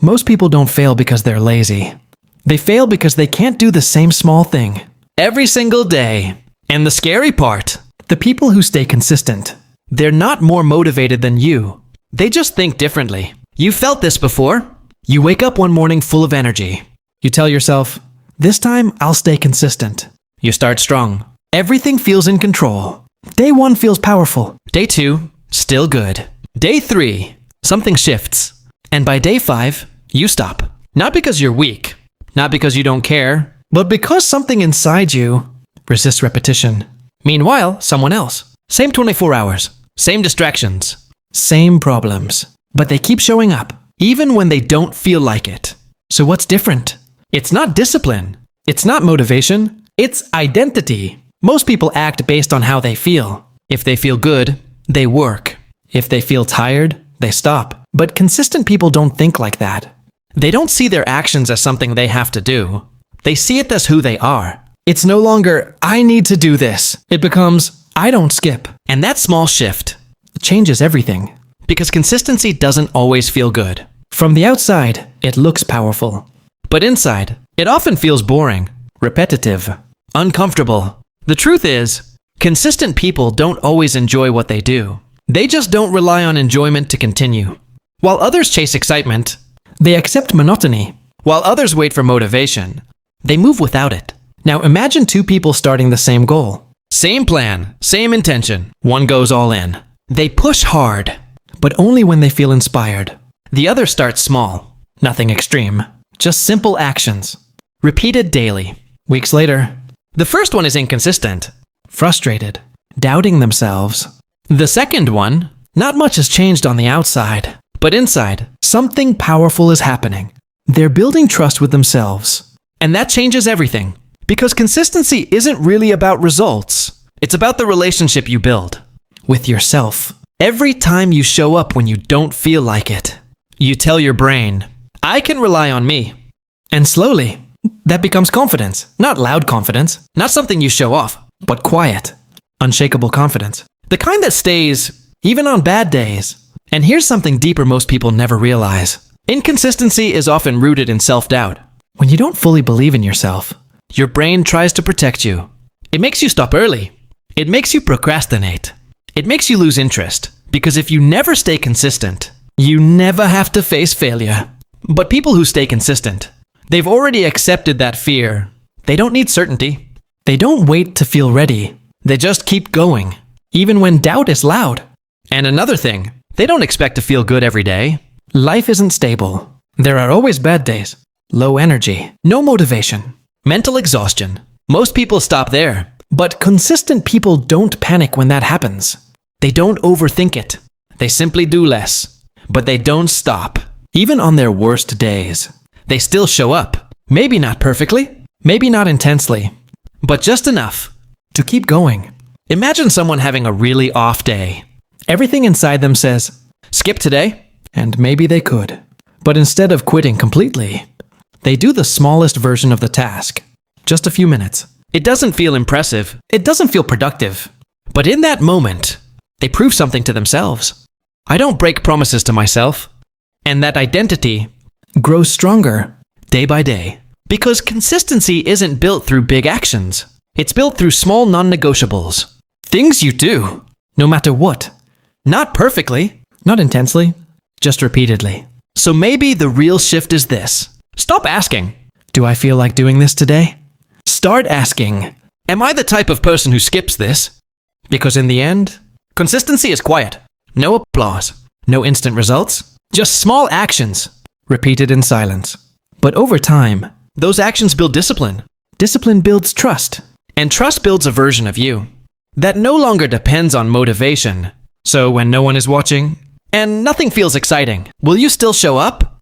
Most people don't fail because they're lazy. They fail because they can't do the same small thing every single day. And the scary part, the people who stay consistent, they're not more motivated than you. They just think differently. You felt this before? You wake up one morning full of energy. You tell yourself, this time I'll stay consistent. You start strong. Everything feels in control. Day 1 feels powerful. Day 2, still good. Day 3, something shifts. And by day 5, you stop. Not because you're weak, not because you don't care, but because something inside you resists repetition. Meanwhile, someone else. Same 24 hours, same distractions, same problems. But they keep showing up, even when they don't feel like it. So what's different? It's not discipline. It's not motivation. It's identity. Most people act based on how they feel. If they feel good, they work. If they feel tired, they stop. But consistent people don't think like that. They don't see their actions as something they have to do. They see it as who they are. It's no longer, I need to do this. It becomes, I don't skip. And that small shift changes everything. Because consistency doesn't always feel good. From the outside, it looks powerful. But inside, it often feels boring, repetitive, uncomfortable. The truth is, consistent people don't always enjoy what they do. They just don't rely on enjoyment to continue. While others chase excitement, they accept monotony. While others wait for motivation, they move without it. Now imagine 2 people starting the same goal. Same plan, same intention. One goes all in. They push hard, but only when they feel inspired. The other starts small. Nothing extreme. Just simple actions. Repeated daily. Weeks later, the first one is inconsistent, frustrated, doubting themselves. The second one, not much has changed on the outside, but inside, something powerful is happening. They're building trust with themselves. And that changes everything. Because consistency isn't really about results. It's about the relationship you build with yourself. Every time you show up when you don't feel like it, you tell your brain, I can rely on me. And slowly, that becomes confidence. Not loud confidence, not something you show off, but quiet, unshakable confidence. The kind that stays, even on bad days. And here's something deeper most people never realize. Inconsistency is often rooted in self-doubt. When you don't fully believe in yourself, your brain tries to protect you. It makes you stop early. It makes you procrastinate. It makes you lose interest. Because if you never stay consistent, you never have to face failure. But people who stay consistent, they've already accepted that fear. They don't need certainty. They don't wait to feel ready. They just keep going, even when doubt is loud. And another thing, they don't expect to feel good every day. Life isn't stable. There are always bad days. Low energy, no motivation, mental exhaustion. Most people stop there. But consistent people don't panic when that happens. They don't overthink it. They simply do less. But they don't stop. Even on their worst days, they still show up. Maybe not perfectly, maybe not intensely, but just enough to keep going. Imagine someone having a really off day. Everything inside them says, skip today, and maybe they could. But instead of quitting completely, they do the smallest version of the task. Just a few minutes. It doesn't feel impressive. It doesn't feel productive. But in that moment, they prove something to themselves. I don't break promises to myself. And that identity grows stronger day by day. Because consistency isn't built through big actions. It's built through small non-negotiables. Things you do, no matter what. Not perfectly, not intensely, just repeatedly. So maybe the real shift is this. Stop asking, do I feel like doing this today? Start asking, am I the type of person who skips this? Because in the end, consistency is quiet. No applause, no instant results, just small actions, repeated in silence. But over time, those actions build discipline. Discipline builds trust. And trust builds a version of you that no longer depends on motivation. So when no one is watching, and nothing feels exciting, will you still show up?